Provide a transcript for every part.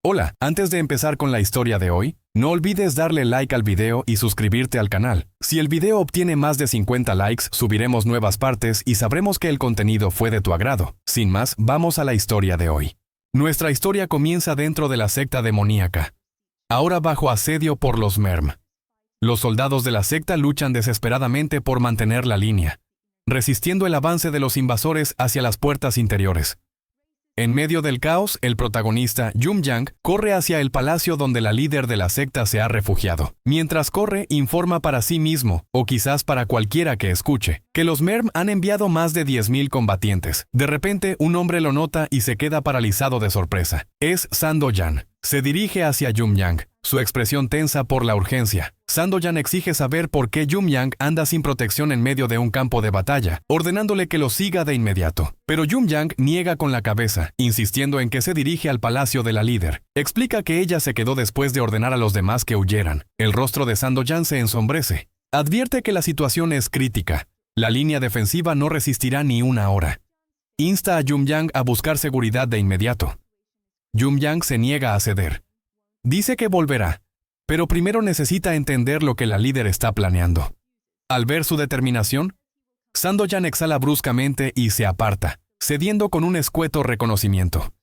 Hola, antes de empezar con la historia de hoy, no olvides darle like al video y suscribirte al canal. Si el video obtiene más de 50 likes, subiremos nuevas partes y sabremos que el contenido fue de tu agrado. Sin más, vamos a la historia de hoy. Nuestra historia comienza dentro de la secta demoníaca, ahora bajo asedio por los Merm. Los soldados de la secta luchan desesperadamente por mantener la línea, resistiendo el avance de los invasores hacia las puertas interiores. En medio del caos, el protagonista, Jumyang, corre hacia el palacio donde la líder de la secta se ha refugiado. Mientras corre, informa para sí mismo, o quizás para cualquiera que escuche, que los Merm han enviado más de 10.000 combatientes. De repente, un hombre lo nota y se queda paralizado de sorpresa. Es Sandoyan. Se dirige hacia Jumyang, su expresión tensa por la urgencia. Sandoyan exige saber por qué Jumyang anda sin protección en medio de un campo de batalla, ordenándole que lo siga de inmediato. Pero Jumyang niega con la cabeza, insistiendo en que se dirige al palacio de la líder. Explica que ella se quedó después de ordenar a los demás que huyeran. El rostro de Sandoyan se ensombrece. Advierte que la situación es crítica. La línea defensiva no resistirá ni una hora. Insta a Jumyang a buscar seguridad de inmediato. Jumyang se niega a ceder. Dice que volverá, pero primero necesita entender lo que la líder está planeando. Al ver su determinación, Sandoyan exhala bruscamente y se aparta, cediendo con un escueto reconocimiento.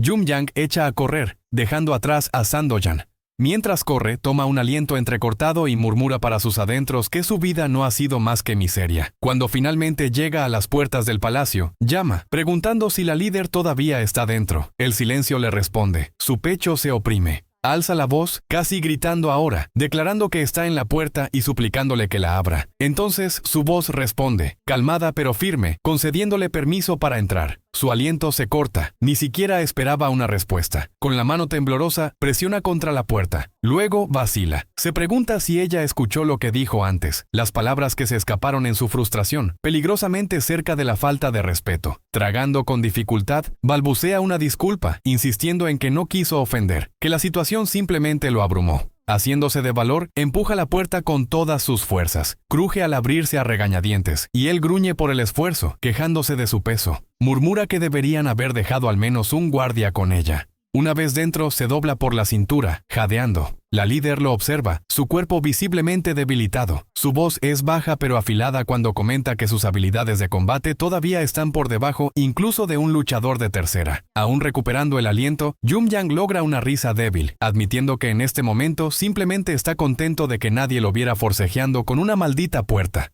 Jumyang echa a correr, dejando atrás a Sandoyan. Mientras corre, toma un aliento entrecortado y murmura para sus adentros que su vida no ha sido más que miseria. Cuando finalmente llega a las puertas del palacio, llama, preguntando si la líder todavía está dentro. El silencio le responde. Su pecho se oprime. Alza la voz, casi gritando ahora, declarando que está en la puerta y suplicándole que la abra. Entonces su voz responde, calmada pero firme, concediéndole permiso para entrar. Su aliento se corta, ni siquiera esperaba una respuesta. Con la mano temblorosa, presiona contra la puerta. Luego vacila. Se pregunta si ella escuchó lo que dijo antes, las palabras que se escaparon en su frustración, peligrosamente cerca de la falta de respeto. Tragando con dificultad, balbucea una disculpa, insistiendo en que no quiso ofender, que la situación simplemente lo abrumó. Haciéndose de valor, empuja la puerta con todas sus fuerzas. Cruje al abrirse a regañadientes, y él gruñe por el esfuerzo, quejándose de su peso. Murmura que deberían haber dejado al menos un guardia con ella. Una vez dentro, se dobla por la cintura, jadeando. La líder lo observa, su cuerpo visiblemente debilitado. Su voz es baja pero afilada cuando comenta que sus habilidades de combate todavía están por debajo incluso de un luchador de tercera. Aún recuperando el aliento, Jumyang logra una risa débil, admitiendo que en este momento simplemente está contento de que nadie lo viera forcejeando con una maldita puerta.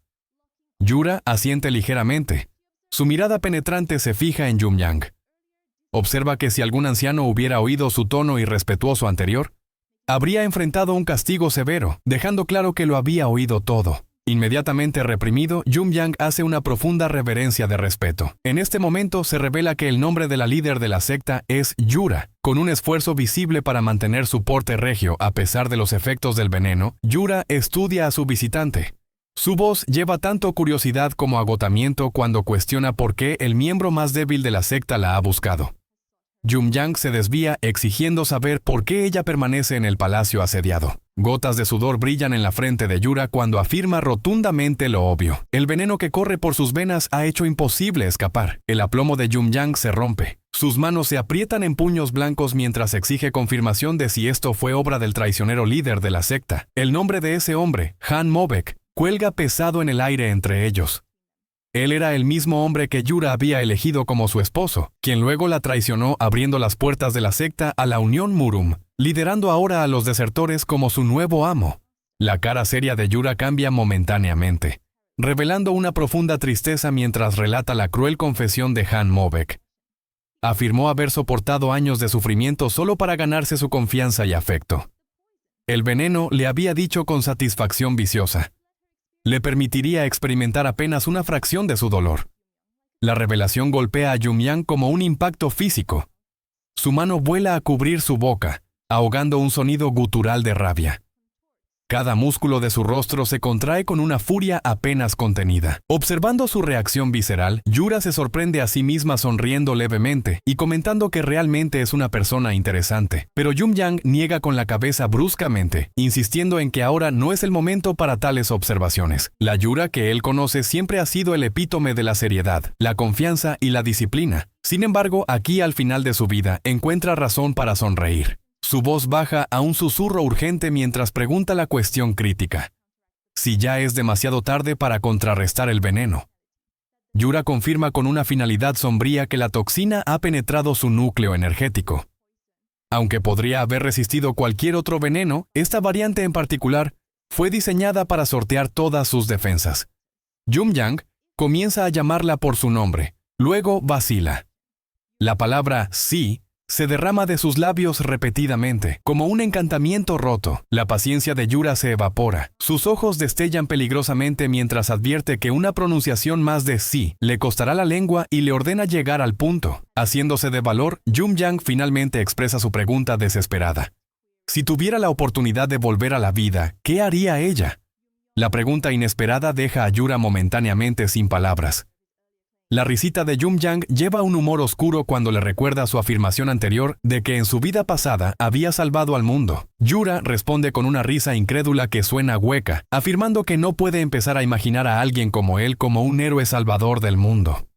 Yura asiente ligeramente. Su mirada penetrante se fija en Jumyang. Observa que si algún anciano hubiera oído su tono irrespetuoso anterior, habría enfrentado un castigo severo, dejando claro que lo había oído todo. Inmediatamente reprimido, Jumyang hace una profunda reverencia de respeto. En este momento se revela que el nombre de la líder de la secta es Yura. Con un esfuerzo visible para mantener su porte regio a pesar de los efectos del veneno, Yura estudia a su visitante. Su voz lleva tanto curiosidad como agotamiento cuando cuestiona por qué el miembro más débil de la secta la ha buscado. Jumyang se desvía exigiendo saber por qué ella permanece en el palacio asediado. Gotas de sudor brillan en la frente de Yura cuando afirma rotundamente lo obvio. El veneno que corre por sus venas ha hecho imposible escapar. El aplomo de Jumyang se rompe. Sus manos se aprietan en puños blancos mientras exige confirmación de si esto fue obra del traicionero líder de la secta. El nombre de ese hombre, Han Mobek, cuelga pesado en el aire entre ellos. Él era el mismo hombre que Yura había elegido como su esposo, quien luego la traicionó abriendo las puertas de la secta a la Unión Murum, liderando ahora a los desertores como su nuevo amo. La cara seria de Yura cambia momentáneamente, revelando una profunda tristeza mientras relata la cruel confesión de Han Mobek. Afirmó haber soportado años de sufrimiento solo para ganarse su confianza y afecto. El veneno, le había dicho con satisfacción viciosa, le permitiría experimentar apenas una fracción de su dolor. La revelación golpea a Jumyang como un impacto físico. Su mano vuela a cubrir su boca, ahogando un sonido gutural de rabia. Cada músculo de su rostro se contrae con una furia apenas contenida. Observando su reacción visceral, Yura se sorprende a sí misma sonriendo levemente y comentando que realmente es una persona interesante. Pero Jumyang niega con la cabeza bruscamente, insistiendo en que ahora no es el momento para tales observaciones. La Yura que él conoce siempre ha sido el epítome de la seriedad, la confianza y la disciplina. Sin embargo, aquí al final de su vida encuentra razón para sonreír. Su voz baja a un susurro urgente mientras pregunta la cuestión crítica: si ya es demasiado tarde para contrarrestar el veneno. Yura confirma con una finalidad sombría que la toxina ha penetrado su núcleo energético. Aunque podría haber resistido cualquier otro veneno, esta variante en particular fue diseñada para sortear todas sus defensas. Jumyang comienza a llamarla por su nombre, luego vacila. La palabra sí se derrama de sus labios repetidamente, como un encantamiento roto. La paciencia de Yura se evapora. Sus ojos destellan peligrosamente mientras advierte que una pronunciación más de sí le costará la lengua y le ordena llegar al punto. Haciéndose de valor, Jumyang finalmente expresa su pregunta desesperada. Si tuviera la oportunidad de volver a la vida, ¿qué haría ella? La pregunta inesperada deja a Yura momentáneamente sin palabras. La risita de Jumyang lleva un humor oscuro cuando le recuerda su afirmación anterior de que en su vida pasada había salvado al mundo. Yura responde con una risa incrédula que suena hueca, afirmando que no puede empezar a imaginar a alguien como él como un héroe salvador del mundo.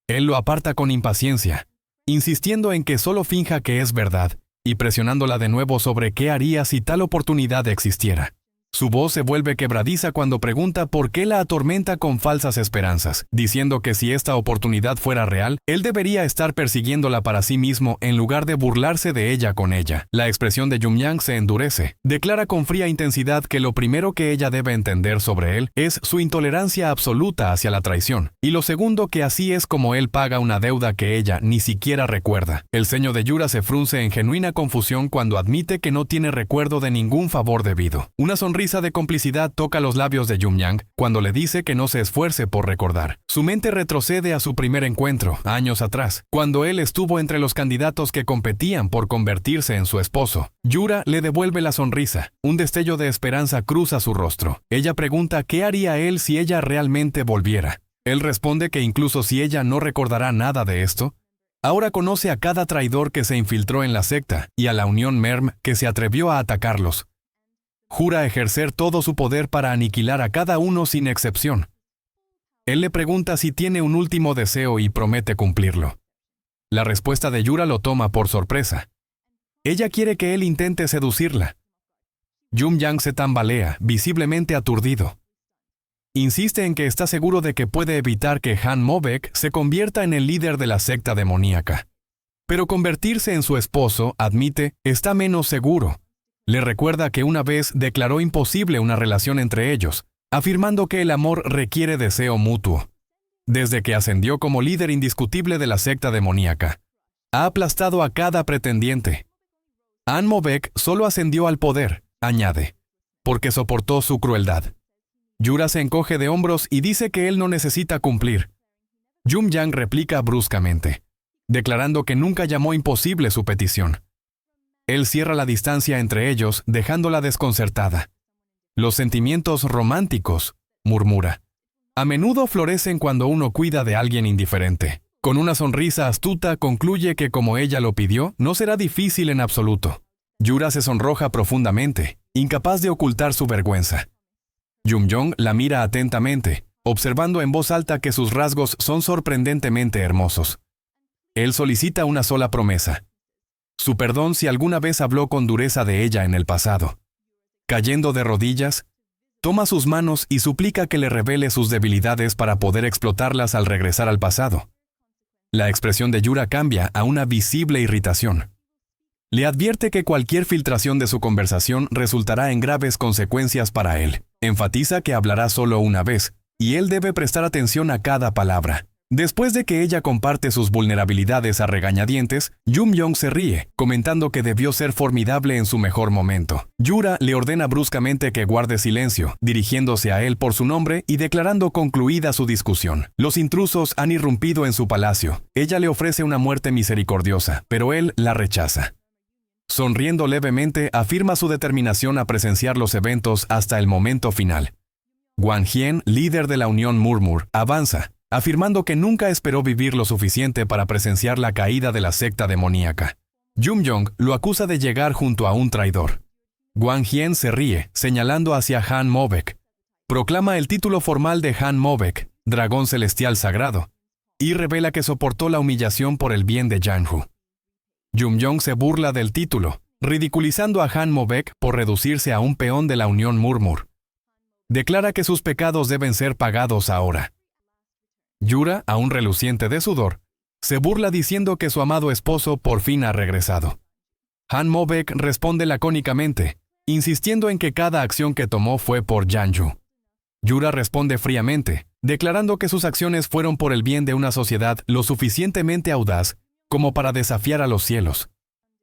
Él lo aparta con impaciencia, insistiendo en que solo finja que es verdad, y presionándola de nuevo sobre qué haría si tal oportunidad existiera. Su voz se vuelve quebradiza cuando pregunta por qué la atormenta con falsas esperanzas, diciendo que si esta oportunidad fuera real, él debería estar persiguiéndola para sí mismo en lugar de burlarse de ella con ella. La expresión de Jumyang se endurece. Declara con fría intensidad que lo primero que ella debe entender sobre él es su intolerancia absoluta hacia la traición, y lo segundo que así es como él paga una deuda que ella ni siquiera recuerda. El ceño de Yura se frunce en genuina confusión cuando admite que no tiene recuerdo de ningún favor debido. Una sonrisa de complicidad toca los labios de Jumyang cuando le dice que no se esfuerce por recordar. Su mente retrocede a su primer encuentro, años atrás, cuando él estuvo entre los candidatos que competían por convertirse en su esposo. Yura le devuelve la sonrisa. Un destello de esperanza cruza su rostro. Ella pregunta qué haría él si ella realmente volviera. Él responde que incluso si ella no recordará nada de esto, ahora conoce a cada traidor que se infiltró en la secta y a la Unión Merm que se atrevió a atacarlos. Jura ejercer todo su poder para aniquilar a cada uno sin excepción. Él le pregunta si tiene un último deseo y promete cumplirlo. La respuesta de Yura lo toma por sorpresa. Ella quiere que él intente seducirla. Jumyang se tambalea, visiblemente aturdido. Insiste en que está seguro de que puede evitar que Han Mobek se convierta en el líder de la secta demoníaca. Pero convertirse en su esposo, admite, está menos seguro. Le recuerda que una vez declaró imposible una relación entre ellos, afirmando que el amor requiere deseo mutuo. Desde que ascendió como líder indiscutible de la secta demoníaca, ha aplastado a cada pretendiente. Han Mobek solo ascendió al poder, añade, porque soportó su crueldad. Yura se encoge de hombros y dice que él no necesita cumplir. Jumyang replica bruscamente, declarando que nunca llamó imposible su petición. Él cierra la distancia entre ellos, dejándola desconcertada. Los sentimientos románticos, murmura, a menudo florecen cuando uno cuida de alguien indiferente. Con una sonrisa astuta concluye que como ella lo pidió, no será difícil en absoluto. Yura se sonroja profundamente, incapaz de ocultar su vergüenza. Jumyong la mira atentamente, observando en voz alta que sus rasgos son sorprendentemente hermosos. Él solicita una sola promesa: su perdón si alguna vez habló con dureza de ella en el pasado. Cayendo de rodillas, toma sus manos y suplica que le revele sus debilidades para poder explotarlas al regresar al pasado. La expresión de Yura cambia a una visible irritación. Le advierte que cualquier filtración de su conversación resultará en graves consecuencias para él. Enfatiza que hablará solo una vez, y él debe prestar atención a cada palabra. Después de que ella comparte sus vulnerabilidades a regañadientes, Jumyong se ríe, comentando que debió ser formidable en su mejor momento. Yura le ordena bruscamente que guarde silencio, dirigiéndose a él por su nombre y declarando concluida su discusión. Los intrusos han irrumpido en su palacio. Ella le ofrece una muerte misericordiosa, pero él la rechaza. Sonriendo levemente, afirma su determinación a presenciar los eventos hasta el momento final. Wang Hien, líder de la Unión Murmur, avanza, afirmando que nunca esperó vivir lo suficiente para presenciar la caída de la secta demoníaca. Jumyong lo acusa de llegar junto a un traidor. Wang Hien se ríe, señalando hacia Han Mobek. Proclama el título formal de Han Mobek, dragón celestial sagrado, y revela que soportó la humillación por el bien de Yanhu. Jumyong se burla del título, ridiculizando a Han Mo-baek por reducirse a un peón de la Unión Murmur. Declara que sus pecados deben ser pagados ahora. Yura, aún reluciente de sudor, se burla diciendo que su amado esposo por fin ha regresado. Han Mo-baek responde lacónicamente, insistiendo en que cada acción que tomó fue por Janju. Yura responde fríamente, declarando que sus acciones fueron por el bien de una sociedad lo suficientemente audaz como para desafiar a los cielos.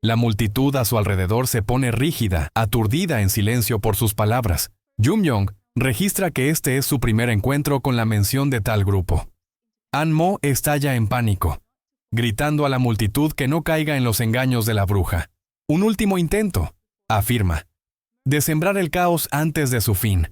La multitud a su alrededor se pone rígida, aturdida en silencio por sus palabras. Jumyong registra que este es su primer encuentro con la mención de tal grupo. Han-mo estalla en pánico, gritando a la multitud que no caiga en los engaños de la bruja. Un último intento, afirma, de sembrar el caos antes de su fin.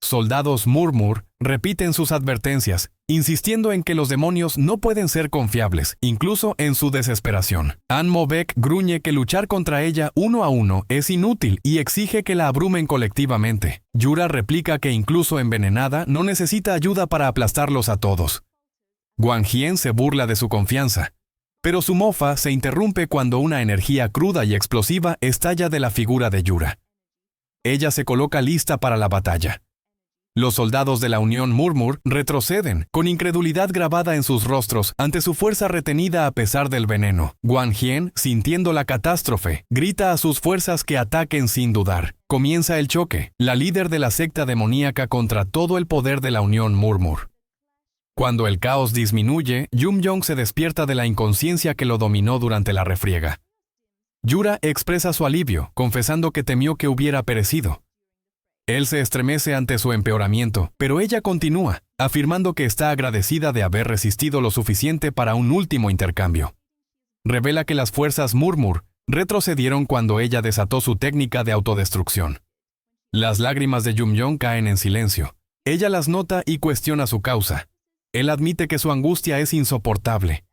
Soldados Murmur repiten sus advertencias, insistiendo en que los demonios no pueden ser confiables, incluso en su desesperación. Han Mo-baek gruñe que luchar contra ella uno a uno es inútil y exige que la abrumen colectivamente. Yura replica que incluso envenenada no necesita ayuda para aplastarlos a todos. Wang Hien se burla de su confianza, pero su mofa se interrumpe cuando una energía cruda y explosiva estalla de la figura de Yura. Ella se coloca lista para la batalla. Los soldados de la Unión Murmur retroceden, con incredulidad grabada en sus rostros ante su fuerza retenida a pesar del veneno. Wang Hien, sintiendo la catástrofe, grita a sus fuerzas que ataquen sin dudar. Comienza el choque, la líder de la secta demoníaca contra todo el poder de la Unión Murmur. Cuando el caos disminuye, Jumyong se despierta de la inconsciencia que lo dominó durante la refriega. Yura expresa su alivio, confesando que temió que hubiera perecido. Él se estremece ante su empeoramiento, pero ella continúa, afirmando que está agradecida de haber resistido lo suficiente para un último intercambio. Revela que las fuerzas Murmur retrocedieron cuando ella desató su técnica de autodestrucción. Las lágrimas de Jumyong caen en silencio. Ella las nota y cuestiona su causa. Él admite que su angustia es insoportable.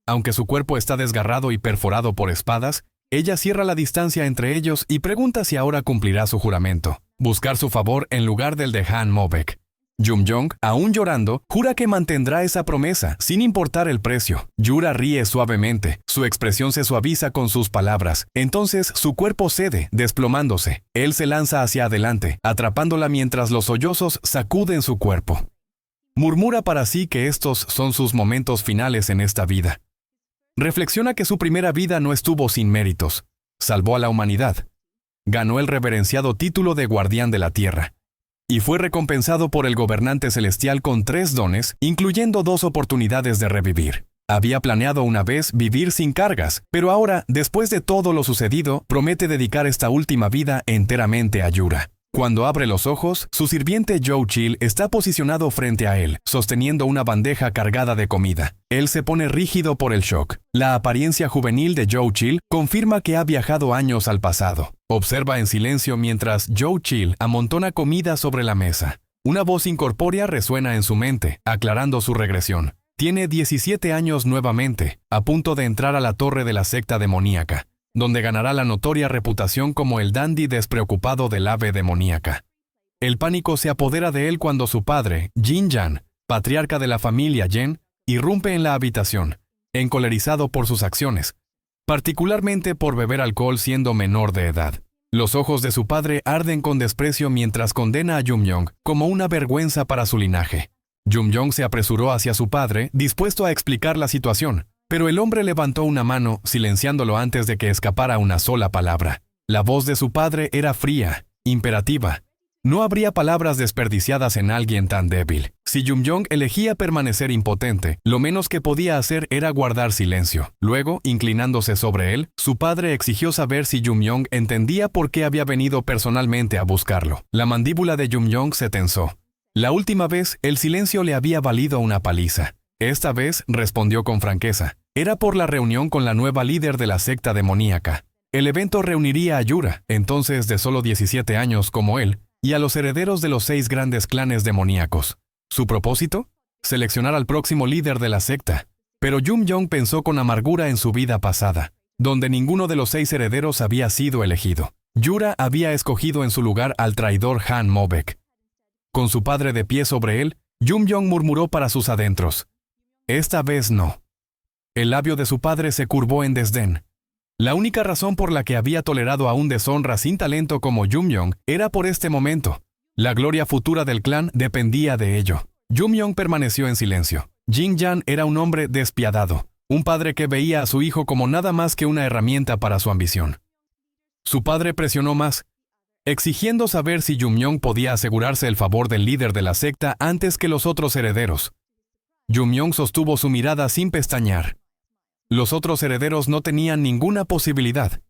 Aunque su cuerpo está desgarrado y perforado por espadas, ella cierra la distancia entre ellos y pregunta si ahora cumplirá su juramento, buscar su favor en lugar del de Han Mo-baek. Jumyong, aún llorando, jura que mantendrá esa promesa, sin importar el precio. Yura ríe suavemente, su expresión se suaviza con sus palabras. Entonces su cuerpo cede, desplomándose. Él se lanza hacia adelante, atrapándola mientras los sollozos sacuden su cuerpo. Murmura para sí que estos son sus momentos finales en esta vida. Reflexiona que su primera vida no estuvo sin méritos. Salvó a la humanidad. Ganó el reverenciado título de Guardián de la Tierra. Y fue recompensado por el gobernante celestial con 3 dones, incluyendo 2 oportunidades de revivir. Había planeado una vez vivir sin cargas, pero ahora, después de todo lo sucedido, promete dedicar esta última vida enteramente a Yura. Cuando abre los ojos, su sirviente Zhou Chil está posicionado frente a él, sosteniendo una bandeja cargada de comida. Él se pone rígido por el shock. La apariencia juvenil de Zhou Chil confirma que ha viajado años al pasado. Observa en silencio mientras Zhou Chil amontona comida sobre la mesa. Una voz incorpórea resuena en su mente, aclarando su regresión. Tiene 17 años nuevamente, a punto de entrar a la torre de la secta demoníaca, donde ganará la notoria reputación como el dandy despreocupado del ave demoníaca. El pánico se apodera de él cuando su padre, Jin Yan, patriarca de la familia Yen, irrumpe en la habitación, encolerizado por sus acciones, particularmente por beber alcohol siendo menor de edad. Los ojos de su padre arden con desprecio mientras condena a Jumyong como una vergüenza para su linaje. Jumyong se apresuró hacia su padre, dispuesto a explicar la situación, pero el hombre levantó una mano, silenciándolo antes de que escapara una sola palabra. La voz de su padre era fría, imperativa. No habría palabras desperdiciadas en alguien tan débil. Si Jumyong elegía permanecer impotente, lo menos que podía hacer era guardar silencio. Luego, inclinándose sobre él, su padre exigió saber si Jumyong entendía por qué había venido personalmente a buscarlo. La mandíbula de Jumyong se tensó. La última vez, el silencio le había valido una paliza. Esta vez, respondió con franqueza. Era por la reunión con la nueva líder de la secta demoníaca. El evento reuniría a Yura, entonces de solo 17 años como él, y a los herederos de los 6 grandes clanes demoníacos. ¿Su propósito? Seleccionar al próximo líder de la secta. Pero Jumyong pensó con amargura en su vida pasada, donde ninguno de los 6 herederos había sido elegido. Yura había escogido en su lugar al traidor Han Mo-baek. Con su padre de pie sobre él, Jumyong murmuró para sus adentros. Esta vez no. El labio de su padre se curvó en desdén. La única razón por la que había tolerado a un deshonra sin talento como Jumyong era por este momento. La gloria futura del clan dependía de ello. Jumyong permaneció en silencio. Jin-Yan era un hombre despiadado, un padre que veía a su hijo como nada más que una herramienta para su ambición. Su padre presionó más, exigiendo saber si Jumyong podía asegurarse el favor del líder de la secta antes que los otros herederos. Jumyong sostuvo su mirada sin pestañear. Los otros herederos no tenían ninguna posibilidad.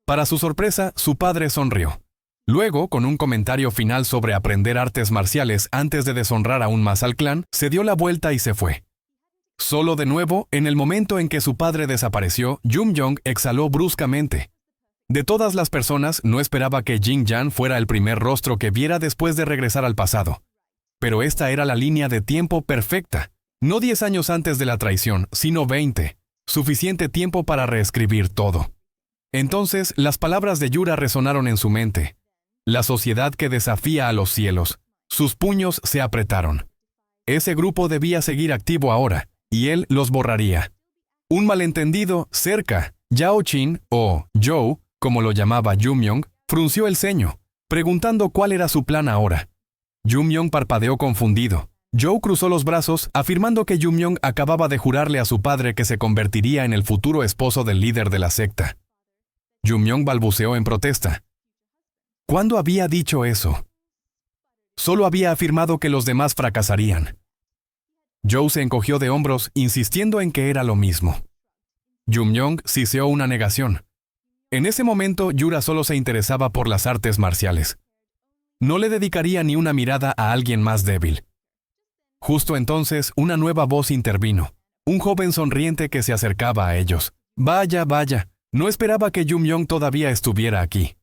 Para su sorpresa, su padre sonrió. Luego, con un comentario final sobre aprender artes marciales antes de deshonrar aún más al clan, se dio la vuelta y se fue. Solo de nuevo, en el momento en que su padre desapareció, Jumyong exhaló bruscamente. De todas las personas, no esperaba que Jin-Yan fuera el primer rostro que viera después de regresar al pasado. Pero esta era la línea de tiempo perfecta. No 10 años antes de la traición, sino 20. Suficiente tiempo para reescribir todo. Entonces, las palabras de Yura resonaron en su mente. La sociedad que desafía a los cielos. Sus puños se apretaron. Ese grupo debía seguir activo ahora, y él los borraría. Un malentendido cerca, Yao Qin, o Zhou, como lo llamaba Jumyong, frunció el ceño, preguntando cuál era su plan ahora. Jumyong parpadeó confundido. Zhou cruzó los brazos, afirmando que Jumyong acababa de jurarle a su padre que se convertiría en el futuro esposo del líder de la secta. Jumyong balbuceó en protesta. ¿Cuándo había dicho eso? Solo había afirmado que los demás fracasarían. Zhou se encogió de hombros, insistiendo en que era lo mismo. Jumyong siseó una negación. En ese momento, Yura solo se interesaba por las artes marciales. No le dedicaría ni una mirada a alguien más débil. Justo entonces, una nueva voz intervino. Un joven sonriente que se acercaba a ellos. Vaya, vaya, no esperaba que Jumyong todavía estuviera aquí.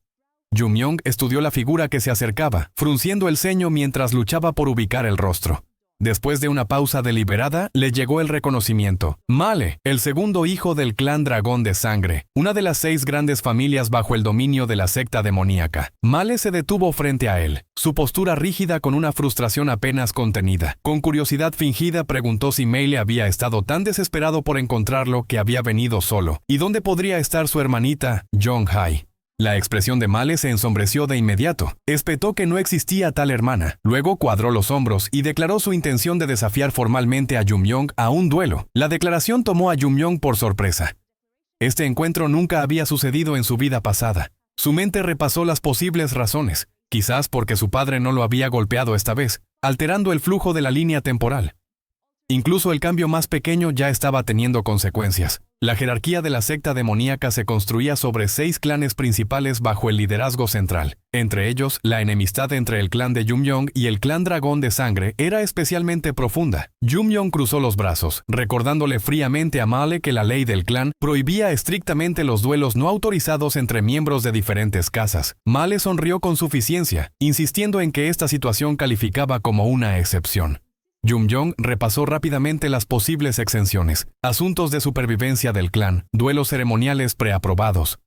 Jumyong estudió la figura que se acercaba, frunciendo el ceño mientras luchaba por ubicar el rostro. Después de una pausa deliberada, le llegó el reconocimiento. Male, el segundo hijo del clan Dragón de Sangre, una de las 6 grandes familias bajo el dominio de la secta demoníaca. Male se detuvo frente a él, su postura rígida con una frustración apenas contenida. Con curiosidad fingida preguntó si Meile había estado tan desesperado por encontrarlo que había venido solo, y dónde podría estar su hermanita, Jong-Hai. La expresión de Male se ensombreció de inmediato. Espetó que no existía tal hermana. Luego cuadró los hombros y declaró su intención de desafiar formalmente a Jumyong a un duelo. La declaración tomó a Jumyong por sorpresa. Este encuentro nunca había sucedido en su vida pasada. Su mente repasó las posibles razones, quizás porque su padre no lo había golpeado esta vez, alterando el flujo de la línea temporal. Incluso el cambio más pequeño ya estaba teniendo consecuencias. La jerarquía de la secta demoníaca se construía sobre 6 clanes principales bajo el liderazgo central. Entre ellos, la enemistad entre el clan de Jumyong y el clan Dragón de Sangre era especialmente profunda. Jumyong cruzó los brazos, recordándole fríamente a Male que la ley del clan prohibía estrictamente los duelos no autorizados entre miembros de diferentes casas. Male sonrió con suficiencia, insistiendo en que esta situación calificaba como una excepción. Jumyong repasó rápidamente las posibles exenciones, asuntos de supervivencia del clan, duelos ceremoniales preaprobados.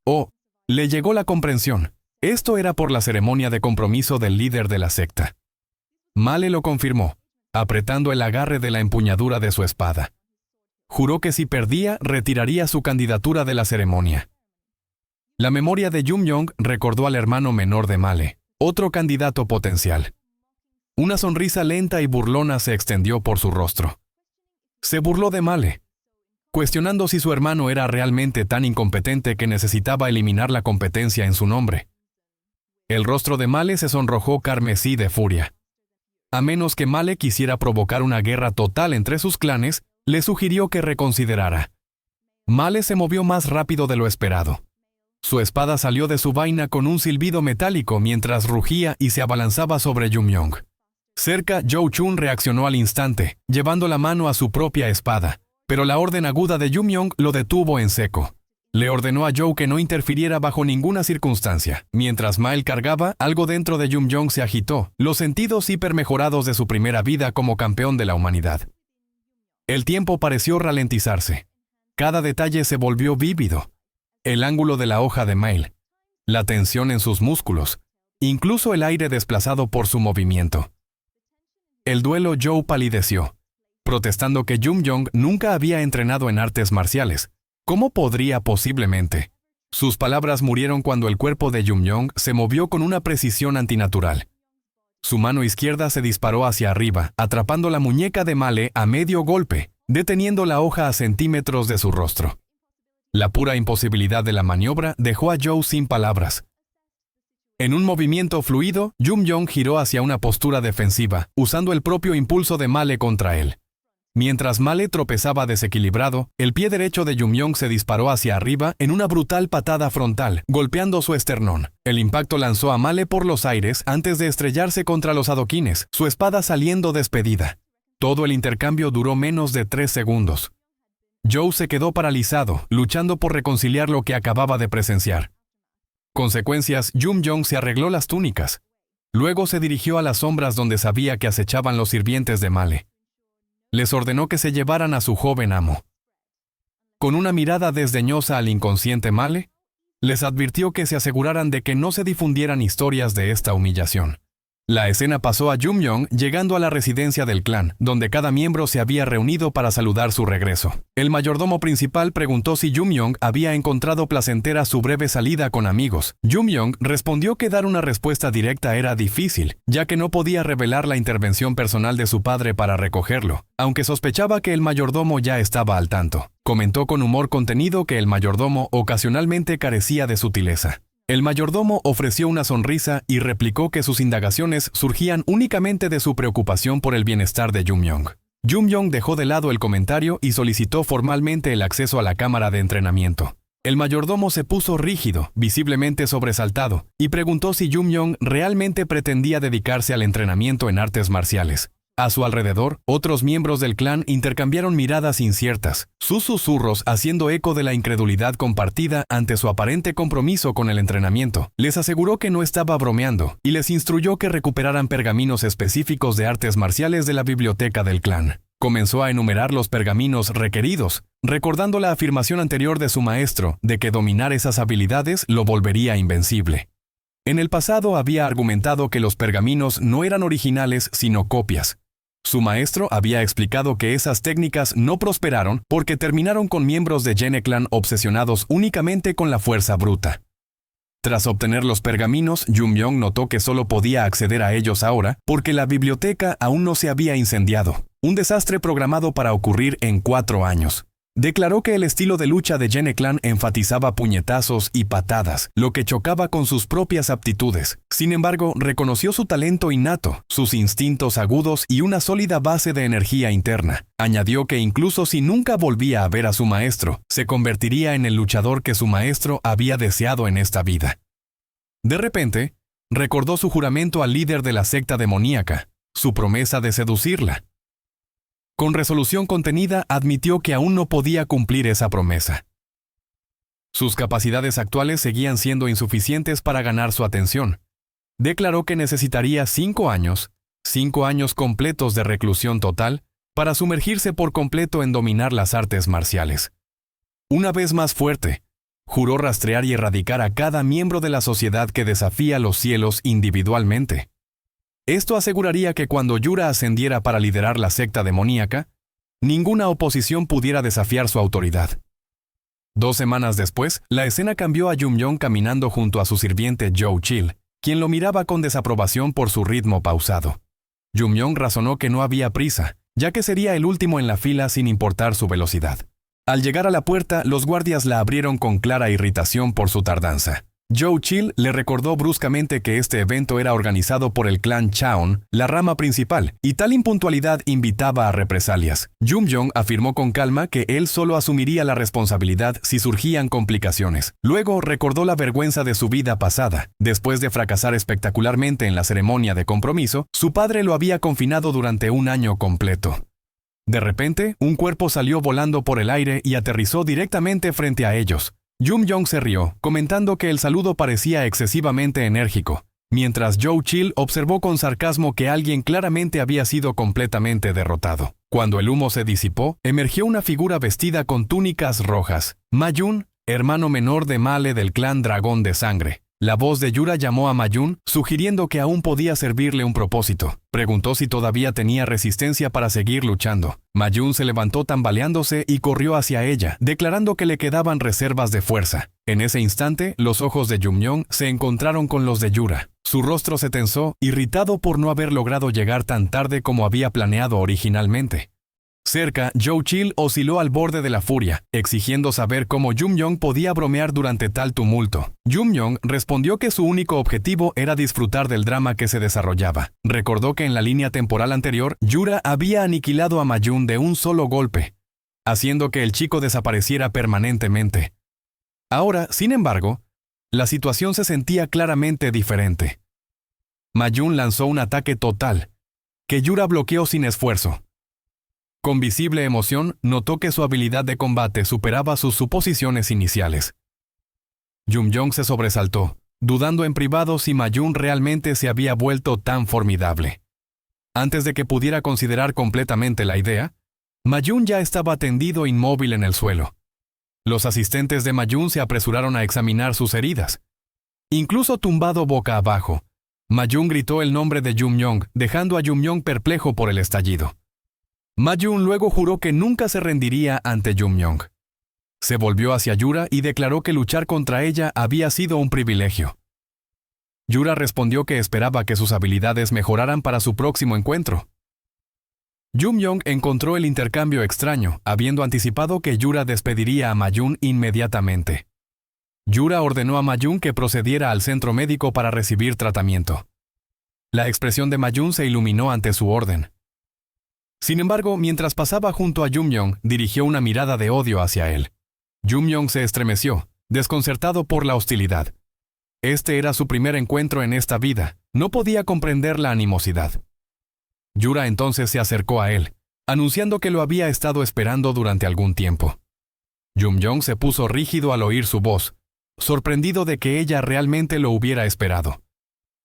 Le llegó la comprensión. Esto era por la ceremonia de compromiso del líder de la secta. Male lo confirmó, apretando el agarre de la empuñadura de su espada. Juró que si perdía, retiraría su candidatura de la ceremonia. La memoria de Jumyong recordó al hermano menor de Male, otro candidato potencial. Una sonrisa lenta y burlona se extendió por su rostro. Se burló de Male, cuestionando si su hermano era realmente tan incompetente que necesitaba eliminar la competencia en su nombre. El rostro de Male se sonrojó carmesí de furia. A menos que Male quisiera provocar una guerra total entre sus clanes, le sugirió que reconsiderara. Male se movió más rápido de lo esperado. Su espada salió de su vaina con un silbido metálico mientras rugía y se abalanzaba sobre Jumyong. Cerca, Zhou Chun reaccionó al instante, llevando la mano a su propia espada, pero la orden aguda de Jumyong lo detuvo en seco. Le ordenó a Zhou que no interfiriera bajo ninguna circunstancia. Mientras Male cargaba, algo dentro de Jumyong se agitó, los sentidos hipermejorados de su primera vida como campeón de la humanidad. El tiempo pareció ralentizarse. Cada detalle se volvió vívido. El ángulo de la hoja de Male, la tensión en sus músculos, incluso el aire desplazado por su movimiento. El duelo Zhou palideció, protestando que Jumyong nunca había entrenado en artes marciales. ¿Cómo podría posiblemente? Sus palabras murieron cuando el cuerpo de Jumyoung se movió con una precisión antinatural. Su mano izquierda se disparó hacia arriba, atrapando la muñeca de Male a medio golpe, deteniendo la hoja a centímetros de su rostro. La pura imposibilidad de la maniobra dejó a Joe sin palabras. En un movimiento fluido, Jumyoung giró hacia una postura defensiva, usando el propio impulso de Male contra él. Mientras Male tropezaba desequilibrado, el pie derecho de Jumyoung se disparó hacia arriba en una brutal patada frontal, golpeando su esternón. El impacto lanzó a Male por los aires antes de estrellarse contra los adoquines, su espada saliendo despedida. Todo el intercambio duró menos de 3 segundos. Joe se quedó paralizado, luchando por reconciliar lo que acababa de presenciar. Consecuencias, Jumyoung se arregló las túnicas. Luego se dirigió a las sombras donde sabía que acechaban los sirvientes de Male. Les ordenó que se llevaran a su joven amo. Con una mirada desdeñosa al inconsciente Male, les advirtió que se aseguraran de que no se difundieran historias de esta humillación. La escena pasó a Jumyoung llegando a la residencia del clan, donde cada miembro se había reunido para saludar su regreso. El mayordomo principal preguntó si Jumyoung había encontrado placentera su breve salida con amigos. Jumyoung respondió que dar una respuesta directa era difícil, ya que no podía revelar la intervención personal de su padre para recogerlo, aunque sospechaba que el mayordomo ya estaba al tanto. Comentó con humor contenido que el mayordomo ocasionalmente carecía de sutileza. El mayordomo ofreció una sonrisa y replicó que sus indagaciones surgían únicamente de su preocupación por el bienestar de Jumyoung. Jumyoung dejó de lado el comentario y solicitó formalmente el acceso a la cámara de entrenamiento. El mayordomo se puso rígido, visiblemente sobresaltado, y preguntó si Jumyoung realmente pretendía dedicarse al entrenamiento en artes marciales. A su alrededor, otros miembros del clan intercambiaron miradas inciertas, sus susurros haciendo eco de la incredulidad compartida ante su aparente compromiso con el entrenamiento. Les aseguró que no estaba bromeando y les instruyó que recuperaran pergaminos específicos de artes marciales de la biblioteca del clan. Comenzó a enumerar los pergaminos requeridos, recordando la afirmación anterior de su maestro de que dominar esas habilidades lo volvería invencible. En el pasado había argumentado que los pergaminos no eran originales sino copias. Su maestro había explicado que esas técnicas no prosperaron porque terminaron con miembros de Geneclan obsesionados únicamente con la fuerza bruta. Tras obtener los pergaminos, Jumyoung notó que solo podía acceder a ellos ahora porque la biblioteca aún no se había incendiado, un desastre programado para ocurrir en 4 años. Declaró que el estilo de lucha de Geneclan enfatizaba puñetazos y patadas, lo que chocaba con sus propias aptitudes. Sin embargo, reconoció su talento innato, sus instintos agudos y una sólida base de energía interna. Añadió que incluso si nunca volvía a ver a su maestro, se convertiría en el luchador que su maestro había deseado en esta vida. De repente, recordó su juramento al líder de la secta demoníaca, su promesa de seducirla. Con resolución contenida, admitió que aún no podía cumplir esa promesa. Sus capacidades actuales seguían siendo insuficientes para ganar su atención. Declaró que necesitaría 5 años completos de reclusión total, para sumergirse por completo en dominar las artes marciales. Una vez más fuerte, juró rastrear y erradicar a cada miembro de la sociedad que desafía los cielos individualmente. Esto aseguraría que cuando Yura ascendiera para liderar la secta demoníaca, ninguna oposición pudiera desafiar su autoridad. 2 semanas después, la escena cambió a Jumyoung caminando junto a su sirviente Joe Chill, quien lo miraba con desaprobación por su ritmo pausado. Jumyoung razonó que no había prisa, ya que sería el último en la fila sin importar su velocidad. Al llegar a la puerta, los guardias la abrieron con clara irritación por su tardanza. Joe Chill le recordó bruscamente que este evento era organizado por el clan Chaon, la rama principal, y tal impuntualidad invitaba a represalias. Jumyoung afirmó con calma que él solo asumiría la responsabilidad si surgían complicaciones. Luego recordó la vergüenza de su vida pasada. Después de fracasar espectacularmente en la ceremonia de compromiso, su padre lo había confinado durante 1 año completo. De repente, un cuerpo salió volando por el aire y aterrizó directamente frente a ellos. Jumyoung se rió, comentando que el saludo parecía excesivamente enérgico, mientras Joe Chill observó con sarcasmo que alguien claramente había sido completamente derrotado. Cuando el humo se disipó, emergió una figura vestida con túnicas rojas, Ma Jun, hermano menor de Male del clan Dragón de Sangre. La voz de Yura llamó a Mayun, sugiriendo que aún podía servirle un propósito. Preguntó si todavía tenía resistencia para seguir luchando. Mayun se levantó tambaleándose y corrió hacia ella, declarando que le quedaban reservas de fuerza. En ese instante, los ojos de Jumyoung se encontraron con los de Yura. Su rostro se tensó, irritado por no haber logrado llegar tan tarde como había planeado originalmente. Cerca, Joe Chill osciló al borde de la furia, exigiendo saber cómo Jumyoung podía bromear durante tal tumulto. Jumyoung respondió que su único objetivo era disfrutar del drama que se desarrollaba. Recordó que en la línea temporal anterior, Yura había aniquilado a Mayun de un solo golpe, haciendo que el chico desapareciera permanentemente. Ahora, sin embargo, la situación se sentía claramente diferente. Mayun lanzó un ataque total, que Yura bloqueó sin esfuerzo. Con visible emoción, notó que su habilidad de combate superaba sus suposiciones iniciales. Jumyoung se sobresaltó, dudando en privado si Mayun realmente se había vuelto tan formidable. Antes de que pudiera considerar completamente la idea, Mayun ya estaba tendido inmóvil en el suelo. Los asistentes de Mayun se apresuraron a examinar sus heridas. Incluso tumbado boca abajo, Mayun gritó el nombre de Jumyoung, dejando a Jumyoung perplejo por el estallido. Mayun luego juró que nunca se rendiría ante Jumyoung. Se volvió hacia Yura y declaró que luchar contra ella había sido un privilegio. Yura respondió que esperaba que sus habilidades mejoraran para su próximo encuentro. Jumyoung encontró el intercambio extraño, habiendo anticipado que Yura despediría a Mayun inmediatamente. Yura ordenó a Mayun que procediera al centro médico para recibir tratamiento. La expresión de Mayun se iluminó ante su orden. Sin embargo, mientras pasaba junto a Jumyoung, dirigió una mirada de odio hacia él. Jumyoung se estremeció, desconcertado por la hostilidad. Este era su primer encuentro en esta vida, no podía comprender la animosidad. Yura entonces se acercó a él, anunciando que lo había estado esperando durante algún tiempo. Jumyoung se puso rígido al oír su voz, sorprendido de que ella realmente lo hubiera esperado.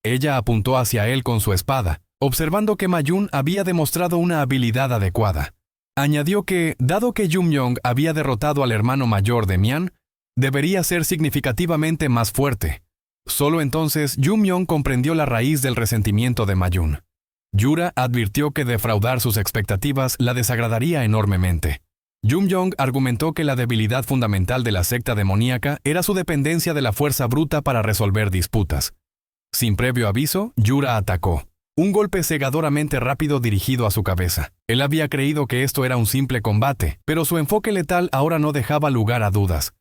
Ella apuntó hacia él con su espada, observando que Mayun había demostrado una habilidad adecuada. Añadió que, dado que Jumyoung había derrotado al hermano mayor de Mian, debería ser significativamente más fuerte. Solo entonces Jumyoung comprendió la raíz del resentimiento de Mayun. Yura advirtió que defraudar sus expectativas la desagradaría enormemente. Jumyoung argumentó que la debilidad fundamental de la secta demoníaca era su dependencia de la fuerza bruta para resolver disputas. Sin previo aviso, Yura atacó. Un golpe cegadoramente rápido dirigido a su cabeza. Él había creído que esto era un simple combate, pero su enfoque letal ahora no dejaba lugar a dudas.